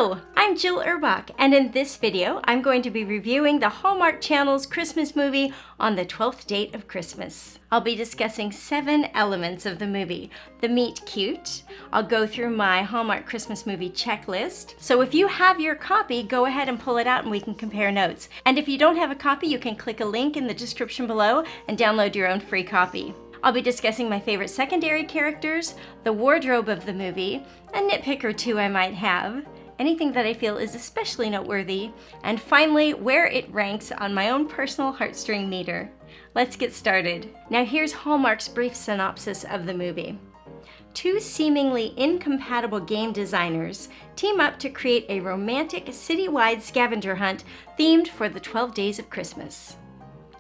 Hello, I'm Jill Urbach, and in this video, I'm going to be reviewing the Hallmark Channel's Christmas movie on the 12th date of Christmas. I'll be discussing 7 elements of the movie. The meet cute, I'll go through my Hallmark Christmas movie checklist. So if you have your copy, go ahead and pull it out and we can compare notes. And if you don't have a copy, you can click a link in the description below and download your own free copy. I'll be discussing my favorite secondary characters, the wardrobe of the movie, a nitpick or two I might have, anything that I feel is especially noteworthy, and finally, where it ranks on my own personal Heartstring Meter. Let's get started. Now here's Hallmark's brief synopsis of the movie. 2 seemingly incompatible game designers team up to create a romantic citywide scavenger hunt themed for the 12 days of Christmas.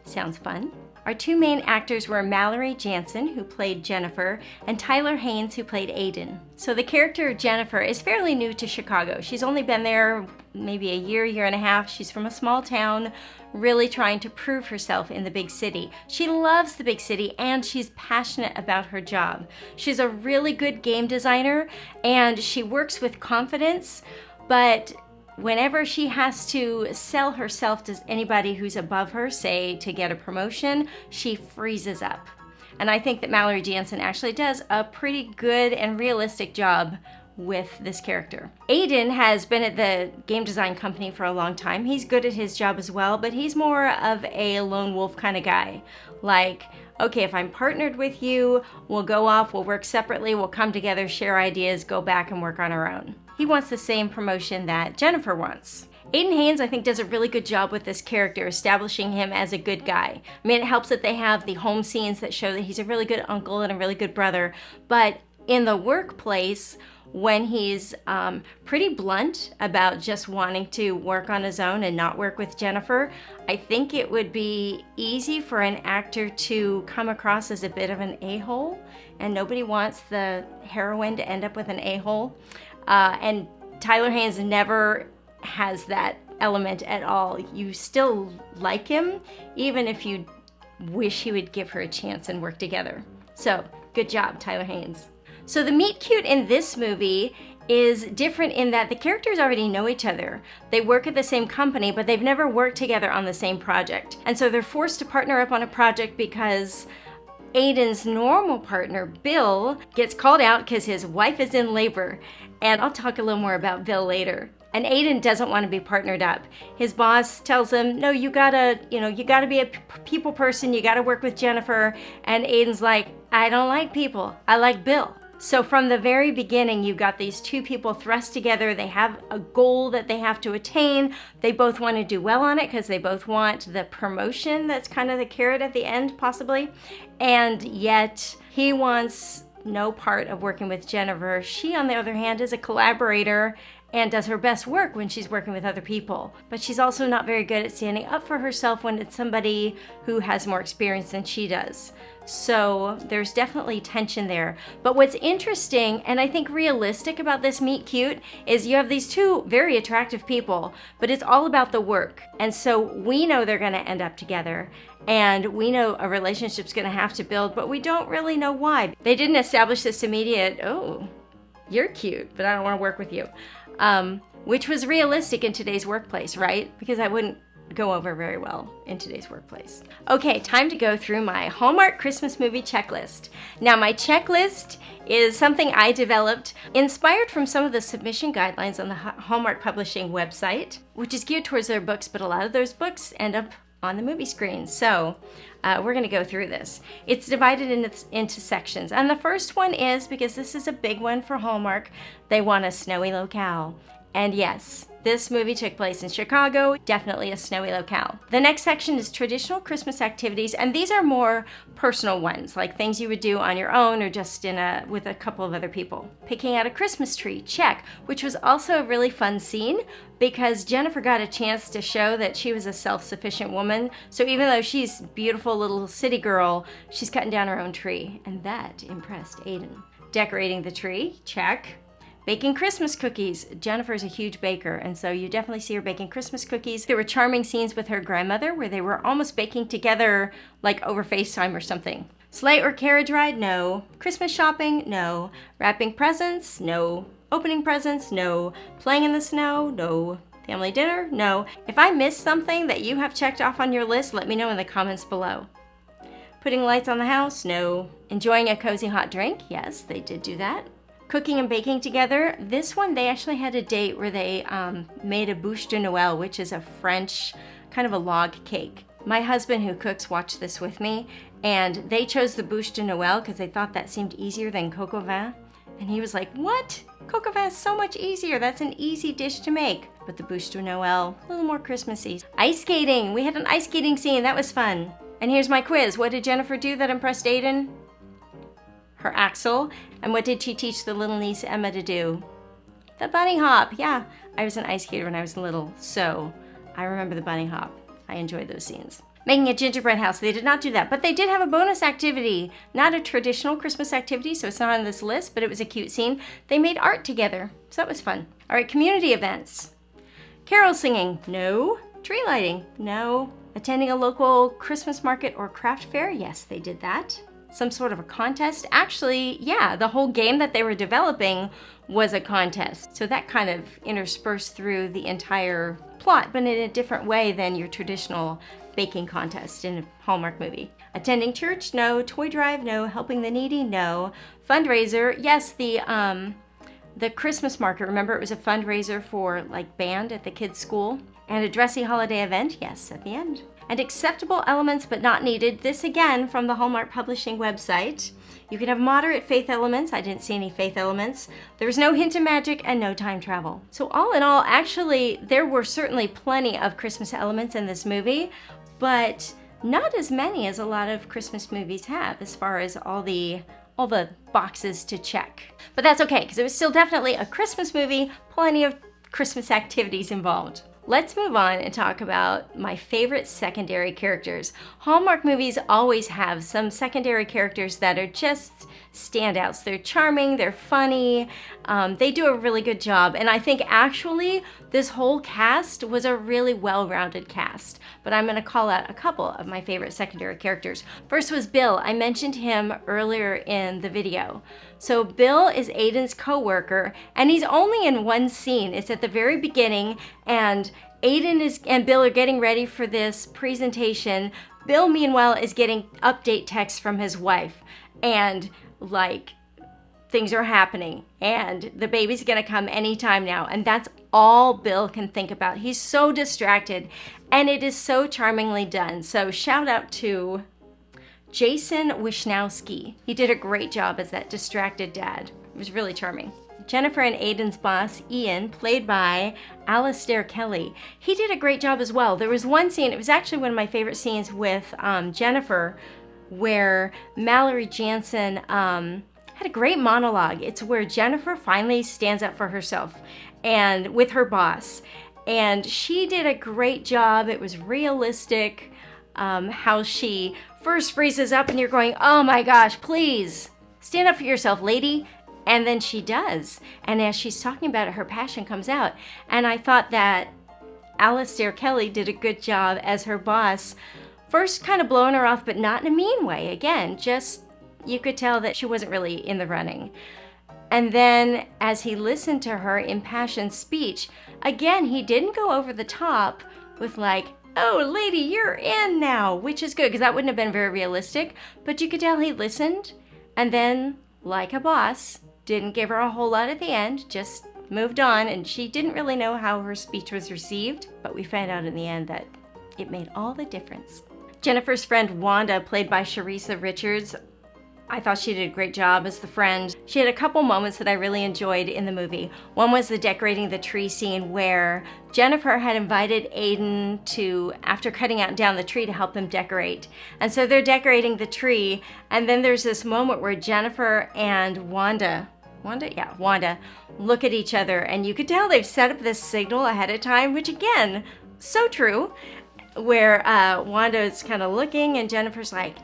Sounds fun? Our 2 main actors were Mallory Jansen, who played Jennifer, and Tyler Haynes, who played Aiden. So the character of Jennifer is fairly new to Chicago. She's only been there maybe a year and a half. She's from a small town, really trying to prove herself in the big city. She loves the big city and she's passionate about her job. She's a really good game designer and she works with confidence, but whenever she has to sell herself to anybody who's above her, say to get a promotion, she freezes up. And I think that Mallory Jansen actually does a pretty good and realistic job with this character. Aiden has been at the game design company for a long time. He's good at his job as well, but he's more of a lone wolf kind of guy. Like, okay, if I'm partnered with you, we'll go off, we'll work separately, we'll come together, share ideas, go back and work on our own. He wants the same promotion that Jennifer wants. Aiden Haynes, I think, does a really good job with this character, establishing him as a good guy. I mean, it helps that they have the home scenes that show that he's a really good uncle and a really good brother, but in the workplace, when he's pretty blunt about just wanting to work on his own and not work with Jennifer, I think it would be easy for an actor to come across as a bit of an a-hole, and nobody wants the heroine to end up with an a-hole. And Tyler Haynes never has that element at all. You still like him, even if you wish he would give her a chance and work together. So, good job, Tyler Haynes. So the meet cute in this movie is different in that the characters already know each other. They work at the same company, but they've never worked together on the same project. And so they're forced to partner up on a project because Aiden's normal partner, Bill, gets called out because his wife is in labor. And I'll talk a little more about Bill later. And Aiden doesn't want to be partnered up. His boss tells him, no, you gotta be a people person, you gotta work with Jennifer. And Aiden's like, I don't like people, I like Bill. So from the very beginning, you've got these 2 people thrust together. They have a goal that they have to attain. They both want to do well on it because they both want the promotion that's kind of the carrot at the end, possibly. And yet he wants no part of working with Jennifer. She, on the other hand, is a collaborator and does her best work when she's working with other people. But she's also not very good at standing up for herself when it's somebody who has more experience than she does. So there's definitely tension there. But what's interesting, and I think realistic about this meet cute, is you have these 2 very attractive people, but it's all about the work. And so we know they're gonna end up together, and we know a relationship's gonna have to build, but we don't really know why. They didn't establish this immediate, oh, you're cute, but I don't wanna work with you. Which was realistic in today's workplace, right? Because that wouldn't go over very well in today's workplace. Okay, time to go through my Hallmark Christmas movie checklist. Now, my checklist is something I developed inspired from some of the submission guidelines on the Hallmark Publishing website, which is geared towards their books, but a lot of those books end up on the movie screen. So we're gonna go through this. It's divided into sections. And the first one is, because this is a big one for Hallmark, they want a snowy locale. And yes, this movie took place in Chicago, definitely a snowy locale. The next section is traditional Christmas activities, and these are more personal ones, like things you would do on your own or just with a couple of other people. Picking out a Christmas tree, check, which was also a really fun scene because Jennifer got a chance to show that she was a self-sufficient woman. So even though she's a beautiful little city girl, she's cutting down her own tree, and that impressed Aiden. Decorating the tree, check. Baking Christmas cookies. Jennifer's a huge baker, and so you definitely see her baking Christmas cookies. There were charming scenes with her grandmother where they were almost baking together, like over FaceTime or something. Sleigh or carriage ride? No. Christmas shopping? No. Wrapping presents? No. opening presents? No. Playing in the snow? No. Family dinner? No. If I missed something that you have checked off on your list, let me know in the comments below. Putting lights on the house? No. Enjoying a cozy hot drink? Yes, they did do that. Cooking and baking together? This one, they actually had a date where they made a bûche de Noël, which is a French kind of a log cake. My husband, who cooks, watched this with me, and they chose the bûche de Noël because they thought that seemed easier than coq au vin. And he was like, what? Coq au vin is so much easier. That's an easy dish to make. But the bûche de Noël, a little more Christmassy. Ice skating. We had an ice skating scene. That was fun. And here's my quiz. What did Jennifer do that impressed Aiden? Her axle. And what did she teach the little niece Emma to do? The bunny hop. Yeah, I was an ice skater when I was little, so I remember the bunny hop. I enjoyed those scenes. Making a gingerbread house. They did not do that, but they did have a bonus activity. Not a traditional Christmas activity, so it's not on this list, but it was a cute scene. They made art together, so that was fun. All right, community events. Carol singing? No. Tree lighting? No. Attending a local Christmas market or craft fair? Yes, they did that. Some sort of a contest? Actually, yeah, the whole game that they were developing was a contest. So that kind of interspersed through the entire plot, but in a different way than your traditional baking contest in a Hallmark movie. Attending church? No. Toy drive? No. Helping the needy? No. Fundraiser? Yes, the Christmas market. Remember, it was a fundraiser for like band at the kids' school. And a dressy holiday event? Yes, at the end. And acceptable elements but not needed. This again from the Hallmark Publishing website. You can have moderate faith elements. I didn't see any faith elements. There was no hint of magic and no time travel. So all in all, actually, there were certainly plenty of Christmas elements in this movie, but not as many as a lot of Christmas movies have as far as all the boxes to check. But that's okay, because it was still definitely a Christmas movie, plenty of Christmas activities involved. Let's move on and talk about my favorite secondary characters. Hallmark movies always have some secondary characters that are just standouts. They're charming, they're funny, they do a really good job. And I think actually this whole cast was a really well-rounded cast. But I'm gonna call out a couple of my favorite secondary characters. First was Bill. I mentioned him earlier in the video. So Bill is Aiden's co-worker, and he's only in one scene. It's at the very beginning, and Aiden and Bill are getting ready for this presentation. Bill, meanwhile, is getting update texts from his wife, and like, things are happening, and the baby's gonna come anytime now, and that's all Bill can think about. He's so distracted, and it is so charmingly done. So shout out to Jason Wisnowski. He did a great job as that distracted dad. It was really charming. Jennifer and Aiden's boss, Ian, played by Alastair Kelly. He did a great job as well. There was one scene, it was actually one of my favorite scenes with Jennifer, where Mallory Jansen had a great monologue. It's where Jennifer finally stands up for herself and with her boss. And she did a great job. It was realistic, how she first freezes up and you're going, oh my gosh, please stand up for yourself, lady. And then she does. And as she's talking about it, her passion comes out. And I thought that Alastair Kelly did a good job as her boss, first kind of blowing her off, but not in a mean way. Again, just, you could tell that she wasn't really in the running. And then as he listened to her impassioned speech, again, he didn't go over the top with like, oh, lady, you're in now, which is good, because that wouldn't have been very realistic. But you could tell he listened, and then, like a boss, didn't give her a whole lot at the end, just moved on, and she didn't really know how her speech was received, but we found out in the end that it made all the difference. Jennifer's friend Wanda, played by Sharissa Richards, I thought she did a great job as the friend. She had a couple moments that I really enjoyed in the movie. One was the decorating the tree scene where Jennifer had invited Aiden to, after cutting out down the tree, to help them decorate. And so they're decorating the tree, and then there's this moment where Jennifer and Wanda look at each other, and you could tell they've set up this signal ahead of time, which again, so true, where Wanda is kind of looking and Jennifer's like,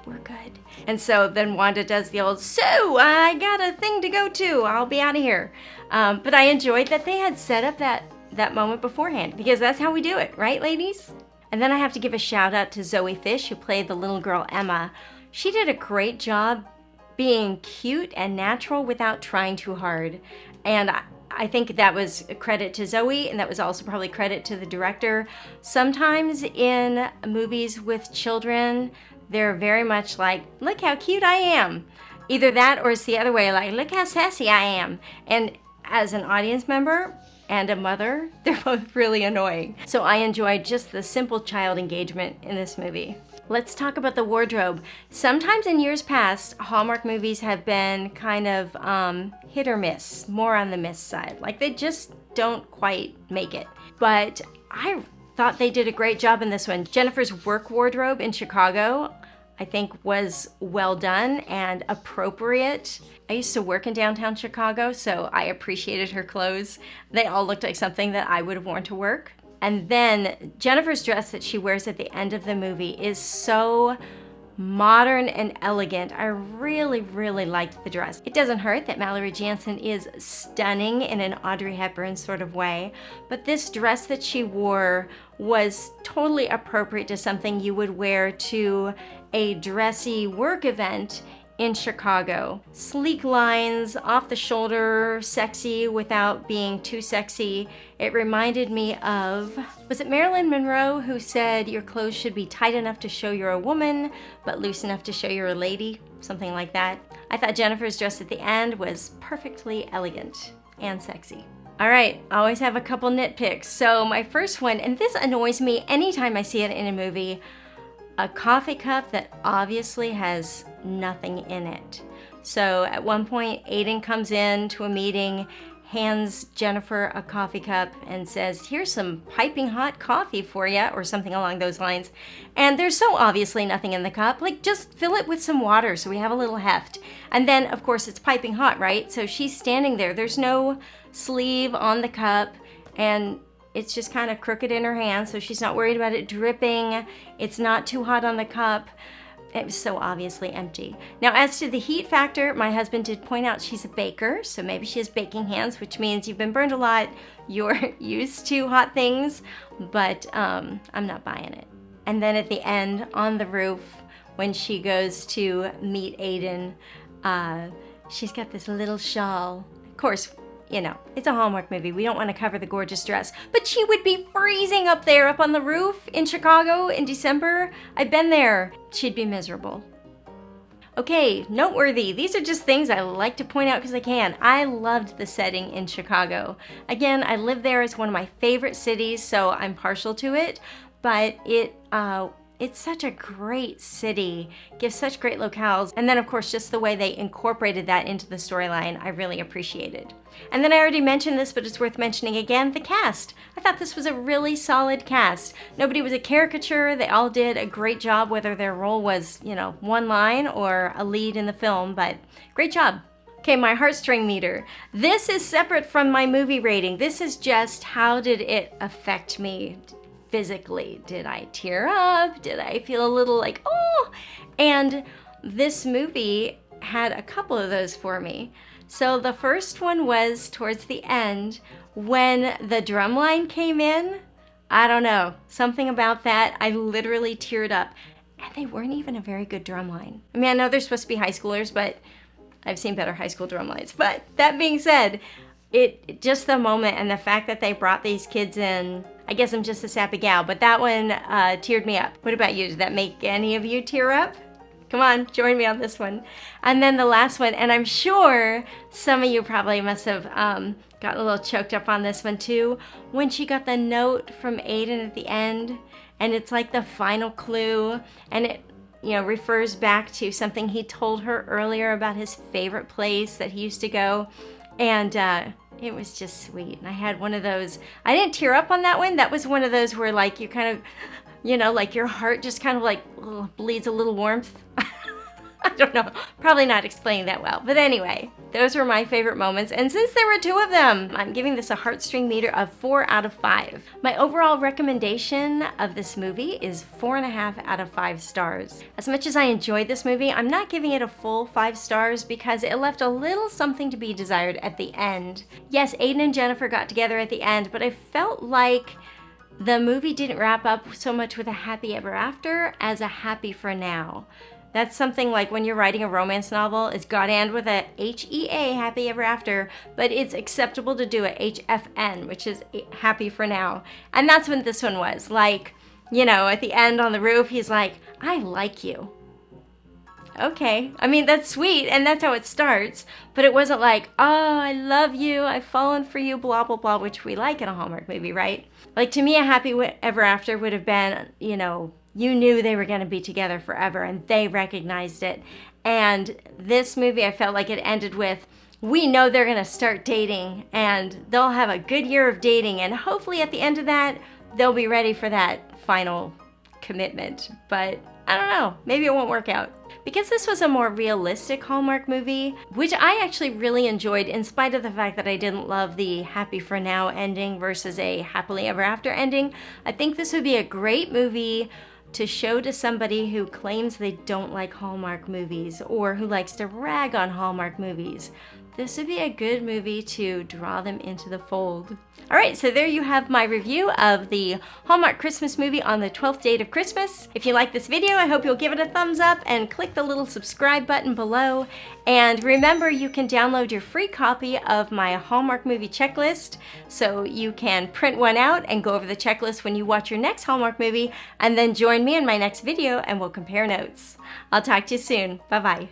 we're good. And so then Wanda does the old, so I got a thing to go to, I'll be out of here. But I enjoyed that they had set up that moment beforehand, because that's how we do it, right, ladies? And then I have to give a shout out to Zoe Fish, who played the little girl Emma. She did a great job being cute and natural without trying too hard. And I think that was a credit to Zoe, and that was also probably credit to the director. Sometimes in movies with children, they're very much like, look how cute I am. Either that or it's the other way, like, look how sassy I am. And as an audience member and a mother, they're both really annoying. So I enjoyed just the simple child engagement in this movie. Let's talk about the wardrobe. Sometimes in years past, Hallmark movies have been kind of hit or miss, more on the miss side. Like they just don't quite make it. But I thought they did a great job in this one. Jennifer's work wardrobe in Chicago, I think, was well done and appropriate. I used to work in downtown Chicago, so I appreciated her clothes. They all looked like something that I would have worn to work. And then Jennifer's dress that she wears at the end of the movie is so modern and elegant. I really, really liked the dress. It doesn't hurt that Mallory Jansen is stunning in an Audrey Hepburn sort of way, but this dress that she wore was totally appropriate to something you would wear to a dressy work event in Chicago. Sleek lines, off the shoulder, sexy without being too sexy. It reminded me of, was it Marilyn Monroe who said your clothes should be tight enough to show you're a woman, but loose enough to show you're a lady? Something like that. I thought Jennifer's dress at the end was perfectly elegant and sexy. All right, I always have a couple nitpicks. So my first one, and this annoys me anytime I see it in a movie, a coffee cup that obviously has nothing in it. So at one point, Aiden comes in to a meeting, hands Jennifer a coffee cup and says, here's some piping hot coffee for you, or something along those lines. And there's so obviously nothing in the cup, like just fill it with some water so we have a little heft. And then of course it's piping hot, right? So she's standing there, there's no sleeve on the cup, and it's just kind of crooked in her hand, so she's not worried about it dripping. It's not too hot on the cup. It was so obviously empty. Now, as to the heat factor, my husband did point out she's a baker, so maybe she has baking hands, which means you've been burned a lot, you're used to hot things, but I'm not buying it. And then at the end, on the roof, when she goes to meet Aiden, she's got this little shawl. Of course, you know, it's a Hallmark movie. We don't want to cover the gorgeous dress. But she would be freezing up there, up on the roof in Chicago in December. I've been there. She'd be miserable. Okay, noteworthy. These are just things I like to point out because I can. I loved the setting in Chicago. Again, I live there. It's one of my favorite cities, so I'm partial to it. But it's such a great city, gives such great locales, and then of course just the way they incorporated that into the storyline I really appreciated. And then I already mentioned this, but it's worth mentioning again, the cast. I thought this was a really solid cast. Nobody was a caricature, they all did a great job, whether their role was, you know, one line or a lead in the film, but great job. Okay, my Heartstring Meter. This is separate from my movie rating. This is just how did it affect me physically. Did I tear up? Did I feel a little like, oh? And this movie had a couple of those for me. So the first one was towards the end when the drum line came in. I don't know, something about that. I literally teared up. And they weren't even a very good drum line. I mean, I know they're supposed to be high schoolers, but I've seen better high school drum lines. But that being said, it just the moment and the fact that they brought these kids in, I guess I'm just a sappy gal, but that one teared me up. What about you? Did that make any of you tear up? Come on, join me on this one. And then the last one, and I'm sure some of you probably must have gotten a little choked up on this one too, when she got the note from Aiden at the end, and it's like the final clue, and it, you know, refers back to something he told her earlier about his favorite place that he used to go, and it was just sweet. And I had one of those, I didn't tear up on that one. That was one of those where like you kind of, you know, like your heart just kind of like bleeds a little warmth. I don't know, probably not explaining that well. But anyway, those were my favorite moments. And since there were two of them, I'm giving this a Heartstring Meter of 4 out of 5. My overall recommendation of this movie is 4.5 out of 5 stars. As much as I enjoyed this movie, I'm not giving it a full 5 stars because it left a little something to be desired at the end. Yes, Aiden and Jennifer got together at the end, but I felt like the movie didn't wrap up so much with a happy ever after as a happy for now. That's something like when you're writing a romance novel, it's got to end with a HEA, happy ever after, but it's acceptable to do a HFN, which is happy for now. And that's when this one was. Like, you know, at the end on the roof, he's like, I like you. Okay, I mean, that's sweet, and that's how it starts, but it wasn't like, oh, I love you, I've fallen for you, blah, blah, blah, which we like in a Hallmark movie, right? Like, to me, a happy ever after would have been, you know, you knew they were going to be together forever, and they recognized it. And this movie, I felt like it ended with, we know they're going to start dating, and they'll have a good year of dating, and hopefully at the end of that, they'll be ready for that final commitment. But I don't know, maybe it won't work out. Because this was a more realistic Hallmark movie, which I actually really enjoyed in spite of the fact that I didn't love the happy for now ending versus a happily ever after ending, I think this would be a great movie to show to somebody who claims they don't like Hallmark movies or who likes to rag on Hallmark movies. This would be a good movie to draw them into the fold. All right, so there you have my review of the Hallmark Christmas movie on the 12th date of Christmas. If you like this video, I hope you'll give it a thumbs up and click the little subscribe button below. And remember, you can download your free copy of my Hallmark movie checklist, so you can print one out and go over the checklist when you watch your next Hallmark movie, and then join me in my next video and we'll compare notes. I'll talk to you soon. Bye-bye.